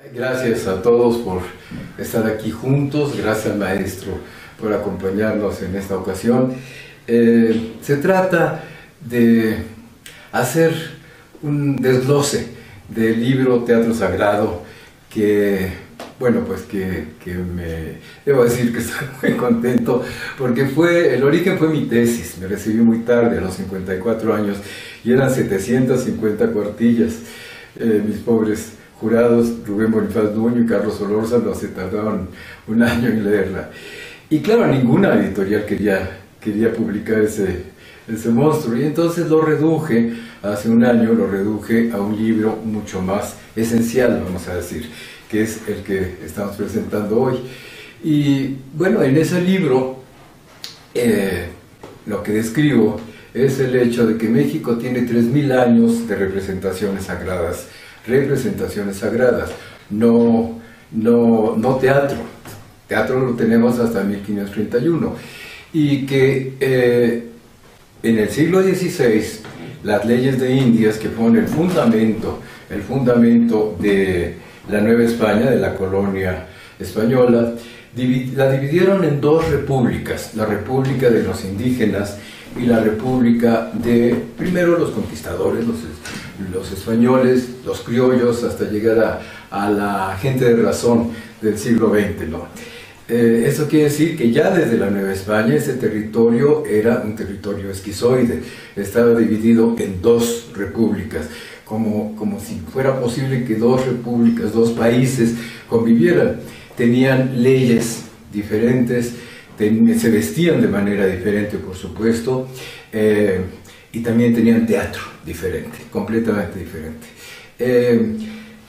Gracias a todos por estar aquí juntos, gracias al maestro por acompañarnos en esta ocasión. Se trata de hacer un desglose del libro Teatro Sagrado que, bueno, pues que debo decir que estoy muy contento porque el origen fue mi tesis. Me recibí muy tarde, a los 54 años, y eran 750 cuartillas. Mis pobres jurados, Rubén Bonifaz Nuño y Carlos Solórzano, se tardaron un año en leerla. Y claro, ninguna editorial quería publicar ese monstruo, y entonces lo reduje, hace un año lo reduje a un libro mucho más esencial, vamos a decir, que es el que estamos presentando hoy. Y bueno, en ese libro lo que describo es el hecho de que México tiene 3000 años de representaciones sagradas, no teatro. Teatro lo tenemos hasta 1531, y que en el siglo XVI las leyes de Indias, que fueron el fundamento de la Nueva España, de la colonia española, la dividieron en dos repúblicas: la república de los indígenas y la república de, primero, los conquistadores, los españoles, los criollos, hasta llegar a la gente de razón del siglo XX, ¿no? Eso quiere decir que ya desde la Nueva España ese territorio era un territorio esquizoide, estaba dividido en dos repúblicas, como si fuera posible que dos repúblicas, dos países convivieran. Tenían leyes diferentes, se vestían de manera diferente, por supuesto, y también tenían teatro diferente, completamente diferente.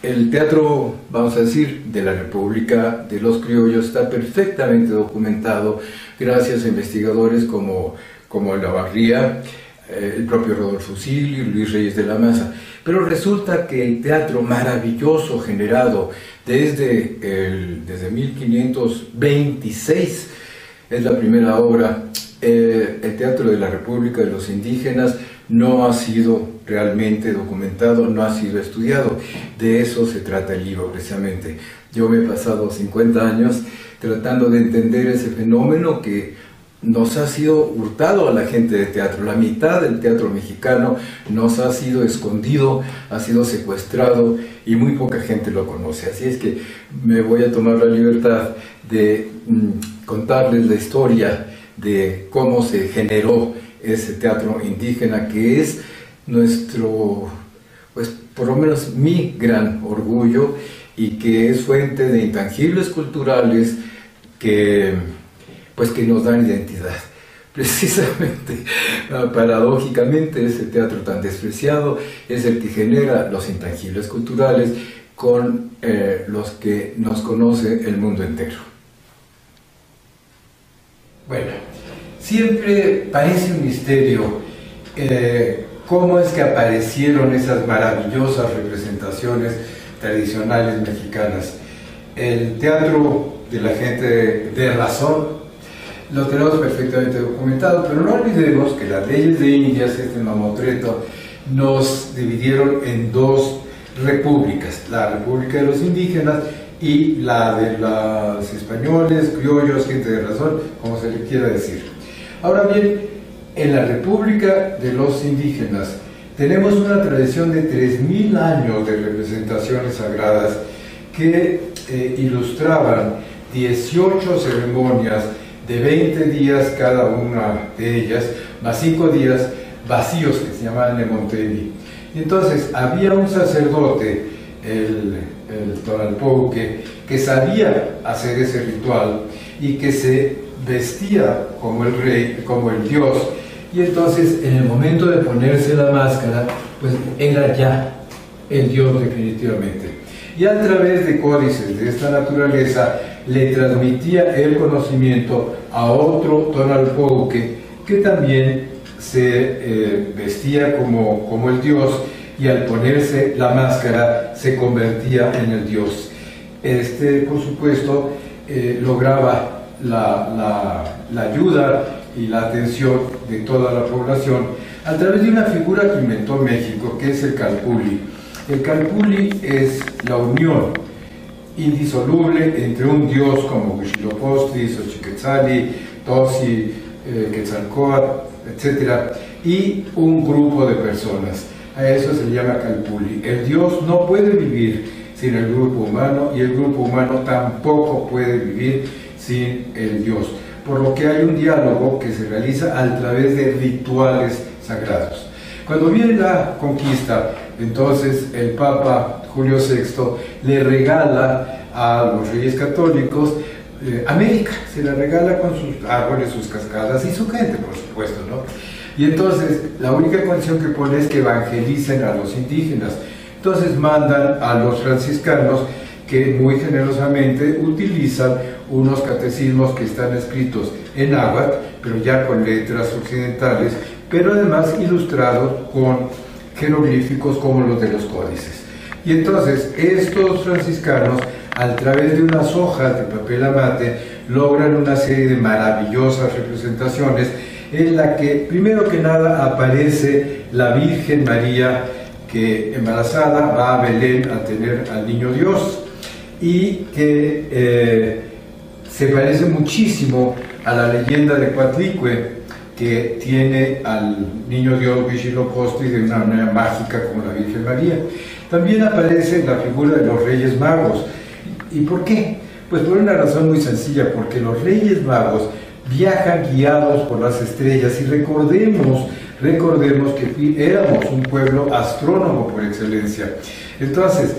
El teatro, vamos a decir, de la República de los Criollos está perfectamente documentado gracias a investigadores como Olavarría, el propio Rodolfo Silio y Luis Reyes de la Maza. Pero resulta que el teatro maravilloso generado desde 1526, es la primera obra, el teatro de la República de los Indígenas, no ha sido realmente documentado, no ha sido estudiado. De eso se trata el libro, precisamente. Yo me he pasado 50 años tratando de entender ese fenómeno que nos ha sido hurtado a la gente de teatro. La mitad del teatro mexicano nos ha sido escondido, ha sido secuestrado, y muy poca gente lo conoce. Así es que me voy a tomar la libertad de contarles la historia de cómo se generó ese teatro indígena, que es nuestro, pues por lo menos mi gran orgullo, y que es fuente de intangibles culturales que nos dan identidad. Precisamente, paradójicamente, ese teatro tan despreciado es el que genera los intangibles culturales con los que nos conoce el mundo entero. Bueno, siempre parece un misterio cómo es que aparecieron esas maravillosas representaciones tradicionales mexicanas. El teatro de la gente de razón lo tenemos perfectamente documentado, pero no olvidemos que las leyes de Indias, este mamotreto, nos dividieron en dos repúblicas: la República de los Indígenas y la de los españoles, criollos, gente de razón, como se le quiera decir. Ahora bien, en la República de los Indígenas tenemos una tradición de 3000 años de representaciones sagradas que ilustraban 18 ceremonias de 20 días cada una de ellas, más 5 días vacíos que se llamaban Nemonteni. Y entonces había un sacerdote, el Tonalpouque, que sabía hacer ese ritual y que se vestía como el rey, como el dios, y entonces en el momento de ponerse la máscara, pues era ya el dios definitivamente. Y a través de códices de esta naturaleza le transmitía el conocimiento a otro Tonalpouque, que también se vestía como el dios, y al ponerse la máscara se convertía en el dios. Por supuesto, lograba la ayuda y la atención de toda la población a través de una figura que inventó México, que es el calpulli. El calpulli es la unión indisoluble entre un dios como Huitzilopochtli, Xochiquetzali, Tosi, Quetzalcóatl, etc., y un grupo de personas. A eso se le llama Calpulli. El dios no puede vivir sin el grupo humano y el grupo humano tampoco puede vivir sin el dios. Por lo que hay un diálogo que se realiza a través de rituales sagrados. Cuando viene la conquista, entonces el Papa Julio VI le regala a los reyes católicos América, se la regala con sus árboles, sus cascadas y su gente, por supuesto, ¿no? Y entonces la única condición que pone es que evangelicen a los indígenas. Entonces mandan a los franciscanos que muy generosamente utilizan unos catecismos que están escritos en náhuatl, pero ya con letras occidentales, pero además ilustrados con jeroglíficos como los de los códices. Y entonces estos franciscanos, a través de unas hojas de papel amate, logran una serie de maravillosas representaciones en la que, primero que nada, aparece la Virgen María, que embarazada va a Belén a tener al niño Dios, y que se parece muchísimo a la leyenda de Coatlicue, que tiene al niño Dios Huitzilopochtli de una manera mágica como la Virgen María. También aparece la figura de los Reyes Magos. ¿Y por qué? Pues por una razón muy sencilla, porque los Reyes Magos viajan guiados por las estrellas y recordemos que éramos un pueblo astrónomo por excelencia. Entonces,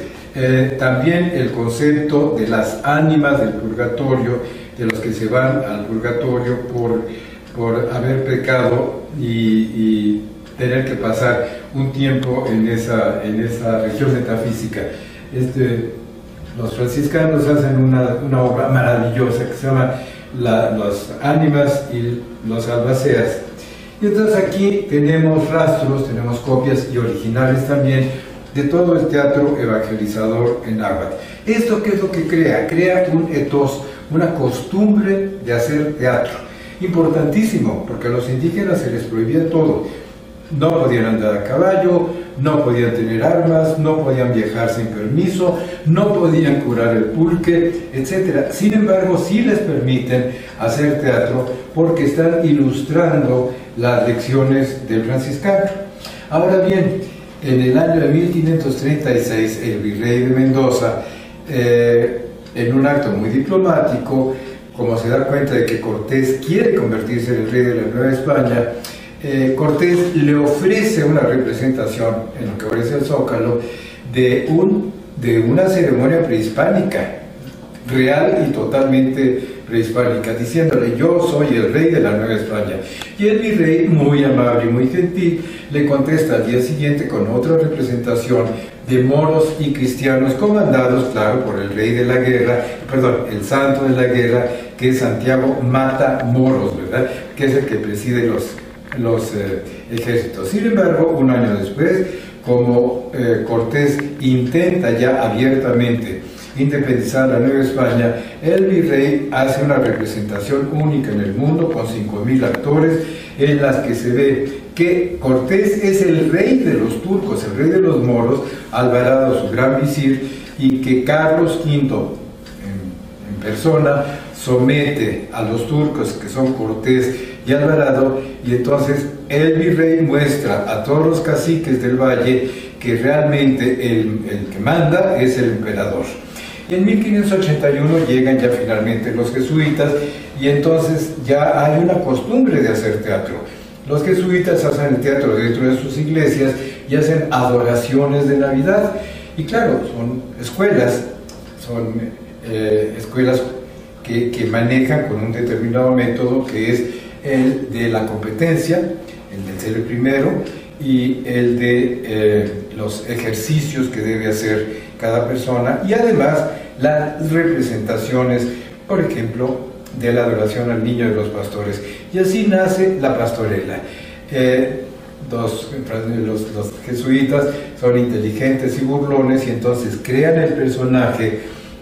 también el concepto de las ánimas del purgatorio, de los que se van al purgatorio por haber pecado y tener que pasar un tiempo en esa región metafísica. Los franciscanos hacen una obra maravillosa que se llama Las ánimas y los albaceas. Y entonces aquí tenemos rastros, tenemos copias y originales también de todo el teatro evangelizador en náhuatl. ¿Esto qué es lo que crea? Crea un ethos, una costumbre de hacer teatro. Importantísimo, porque a los indígenas se les prohibía todo. No podían andar a caballo, no podían tener armas, no podían viajar sin permiso, no podían curar el pulque, etc. Sin embargo, sí les permiten hacer teatro porque están ilustrando las lecciones del franciscano. Ahora bien, en el año de 1536, el virrey de Mendoza, en un acto muy diplomático, como se da cuenta de que Cortés quiere convertirse en el rey de la Nueva España, Cortés le ofrece una representación, en lo que ofrece el Zócalo, de una ceremonia prehispánica, real y totalmente prehispánica, diciéndole: yo soy el rey de la Nueva España. Y el virrey, muy amable y muy gentil, le contesta al día siguiente con otra representación de moros y cristianos comandados, claro, por el rey de la guerra, el santo de la guerra, que es Santiago Matamoros, ¿verdad?, que es el que preside los ejércitos. Sin embargo, un año después, como Cortés intenta ya abiertamente independizar la Nueva España, el virrey hace una representación única en el mundo con 5.000 actores, en las que se ve que Cortés es el rey de los turcos, el rey de los moros, Alvarado su gran visir, y que Carlos V en persona somete a los turcos, que son Cortés y Alvarado, y entonces el virrey muestra a todos los caciques del valle que realmente el que manda es el emperador. Y en 1581 llegan ya finalmente los jesuitas, y entonces ya hay una costumbre de hacer teatro. Los jesuitas hacen el teatro dentro de sus iglesias y hacen adoraciones de Navidad. Y claro, son escuelas que manejan con un determinado método, que es el de la competencia, el de ser el primero, y el de los ejercicios que debe hacer cada persona, y además las representaciones, por ejemplo, de la adoración al niño de los pastores. Y así nace la pastorela. Los jesuitas son inteligentes y burlones, y entonces crean el personaje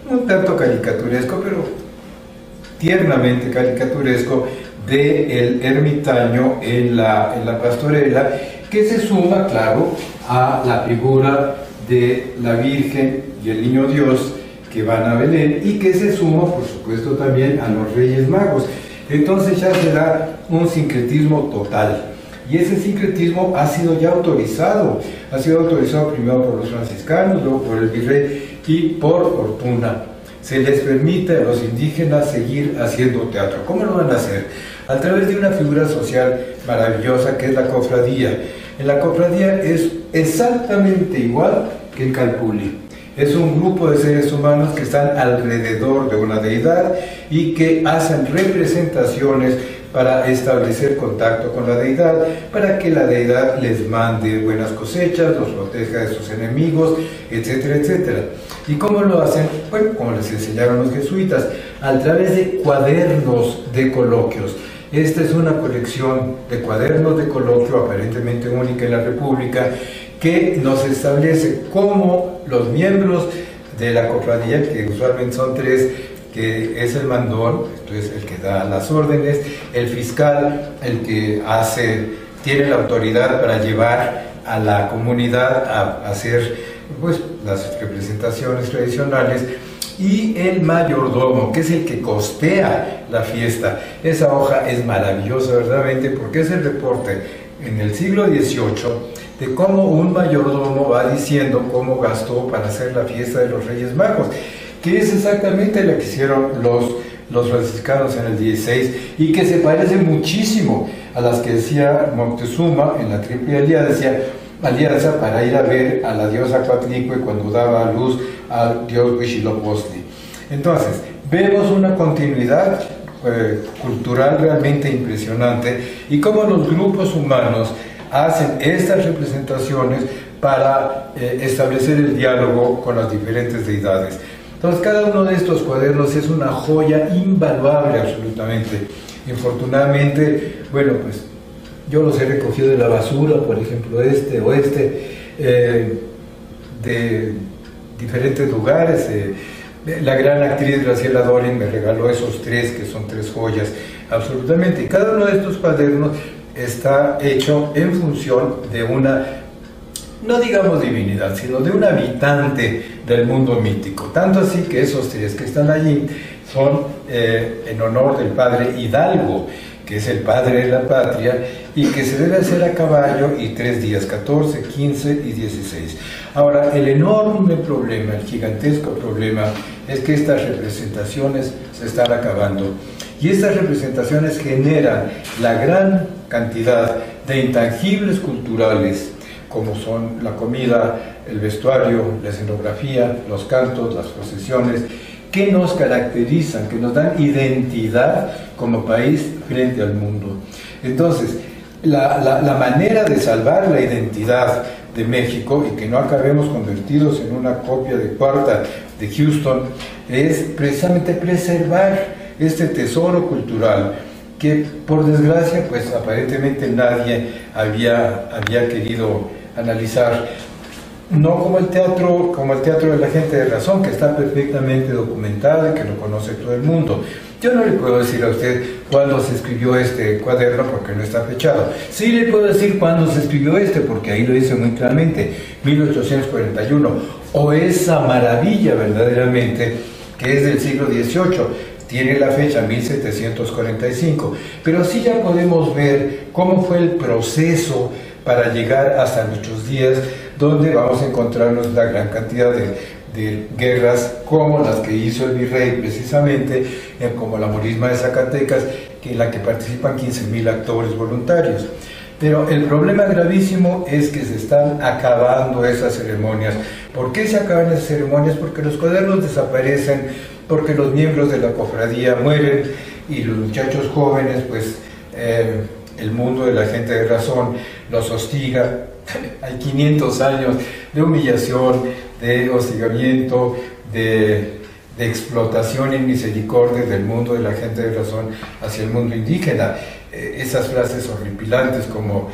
un tanto caricaturesco, pero tiernamente caricaturesco, del ermitaño en la pastorela, que se suma, claro, a la figura de la Virgen y el niño Dios, que van a Belén y que se suma, por supuesto, también a los Reyes Magos. Entonces ya se da un sincretismo total. Y ese sincretismo ha sido ya autorizado. Ha sido autorizado primero por los franciscanos, luego por el virrey y por fortuna. Se les permite a los indígenas seguir haciendo teatro. ¿Cómo lo van a hacer? A través de una figura social maravillosa que es la cofradía. En la cofradía es exactamente igual que el Calpulli. Es un grupo de seres humanos que están alrededor de una deidad y que hacen representaciones para establecer contacto con la deidad, para que la deidad les mande buenas cosechas, los proteja de sus enemigos, etcétera, etcétera. ¿Y cómo lo hacen? Bueno, como les enseñaron los jesuitas, a través de cuadernos de coloquios. Esta es una colección de cuadernos de coloquio aparentemente única en la República, que nos establece cómo los miembros de la cofradía, que usualmente son tres, que es el mandón, entonces el que da las órdenes, el fiscal, el que tiene la autoridad para llevar a la comunidad a hacer pues las representaciones tradicionales, y el mayordomo, que es el que costea la fiesta. Esa hoja es maravillosa verdaderamente porque es el reporte en el siglo XVIII de cómo un mayordomo va diciendo cómo gastó para hacer la fiesta de los Reyes Magos, que es exactamente la que hicieron los franciscanos en el XVI y que se parece muchísimo a las que decía Moctezuma en la Triple Alianza para ir a ver a la diosa Coatlicue cuando daba a luz al dios Huitzilopochtli. Entonces, vemos una continuidad cultural realmente impresionante y cómo los grupos humanos hacen estas representaciones para establecer el diálogo con las diferentes deidades. Entonces, cada uno de estos cuadernos es una joya invaluable absolutamente. Infortunadamente, bueno, pues yo los he recogido de la basura, por ejemplo, de diferentes lugares. La gran actriz Graciela Dorin me regaló esos tres, que son tres joyas, absolutamente. Y cada uno de estos cuadernos está hecho en función de una, no digamos divinidad, sino de un habitante del mundo mítico. Tanto así que esos tres que están allí son en honor del padre Hidalgo, que es el padre de la patria, y que se debe hacer a caballo y 3 días, 14, 15 y 16. Ahora, el enorme problema, el gigantesco problema, es que estas representaciones se están acabando. Y estas representaciones generan la gran cantidad de intangibles culturales, como son la comida, el vestuario, la escenografía, los cantos, las procesiones, que nos caracterizan, que nos dan identidad como país frente al mundo. Entonces, la manera de salvar la identidad de México y que no acabemos convertidos en una copia de cuarta de Houston es precisamente preservar este tesoro cultural que, por desgracia, pues aparentemente nadie había querido analizar. No como el teatro de la gente de razón, que está perfectamente documentado y que lo conoce todo el mundo. Yo no le puedo decir a usted cuándo se escribió este cuaderno porque no está fechado. Sí le puedo decir cuándo se escribió porque ahí lo dice muy claramente, 1841. O esa maravilla verdaderamente que es del siglo XVIII, tiene la fecha 1745. Pero sí ya podemos ver cómo fue el proceso para llegar hasta nuestros días, donde vamos a encontrarnos una gran cantidad de guerras como las que hizo el virrey precisamente, como la Morisma de Zacatecas, en la que participan 15,000 actores voluntarios. Pero el problema gravísimo es que se están acabando esas ceremonias. ¿Por qué se acaban esas ceremonias? Porque los cuadernos desaparecen, porque los miembros de la cofradía mueren y los muchachos jóvenes, pues el mundo de la gente de razón los hostiga. Hay 500 años de humillación, de hostigamiento, de explotación y misericordia del mundo de la gente de razón hacia el mundo indígena. Esas frases horripilantes como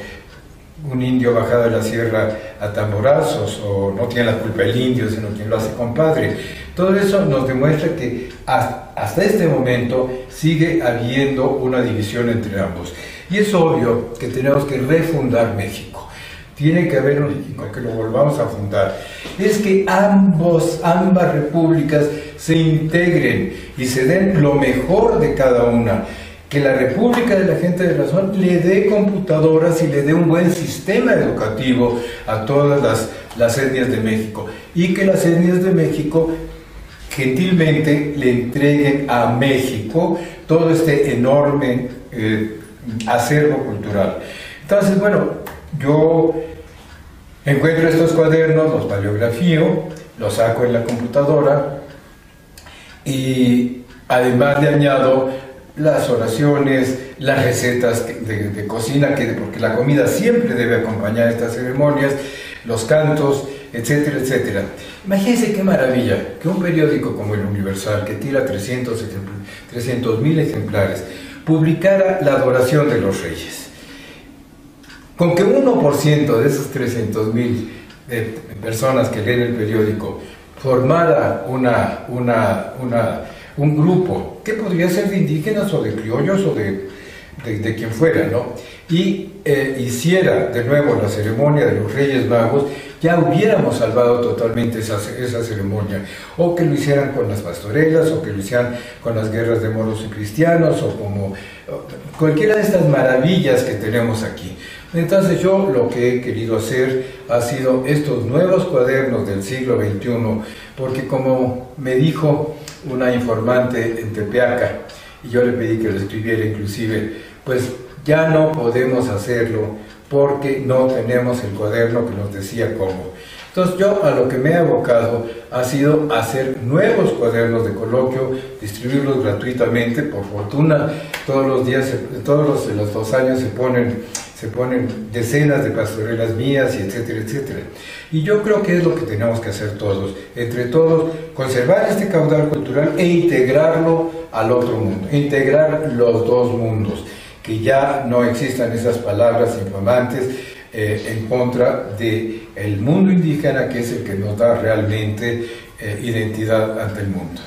un indio bajado de la sierra a tamborazos, o no tiene la culpa el indio, sino quien lo hace compadre. Todo eso nos demuestra que hasta este momento sigue habiendo una división entre ambos. Y es obvio que tenemos que refundar México. tiene que haber un México, que lo volvamos a fundar, es que ambas repúblicas se integren y se den lo mejor de cada una. Que la República de la Gente de Razón le dé computadoras y le dé un buen sistema educativo a todas las etnias de México, y que las etnias de México gentilmente le entreguen a México todo este enorme acervo cultural. Entonces, bueno, yo encuentro estos cuadernos, los paleografío, los saco en la computadora y además le añado las oraciones, las recetas de cocina, porque la comida siempre debe acompañar estas ceremonias, los cantos, etcétera, etcétera. Imagínense qué maravilla que un periódico como El Universal, que tira 300.000 ejemplares, publicara la adoración de los reyes. Con que 1% de esos 300.000 personas que leen el periódico formara un grupo, que podría ser de indígenas o de criollos o de quien fuera, ¿no? Y hiciera de nuevo la ceremonia de los Reyes Magos, ya hubiéramos salvado totalmente esa ceremonia. O que lo hicieran con las pastorelas, o que lo hicieran con las guerras de moros y cristianos, o como cualquiera de estas maravillas que tenemos aquí. Entonces yo lo que he querido hacer ha sido estos nuevos cuadernos del siglo XXI, porque como me dijo una informante en Tepeaca, y yo le pedí que lo escribiera inclusive, pues ya no podemos hacerlo porque no tenemos el cuaderno que nos decía cómo. Entonces yo a lo que me he abocado ha sido hacer nuevos cuadernos de coloquio, distribuirlos gratuitamente. Por fortuna todos los días, todos los 2 años se ponen decenas de pastorelas mías, y etcétera, etcétera. Y yo creo que es lo que tenemos que hacer todos, entre todos, conservar este caudal cultural e integrarlo al otro mundo, integrar los dos mundos, que ya no existan esas palabras infamantes en contra del mundo indígena, que es el que nos da realmente identidad ante el mundo.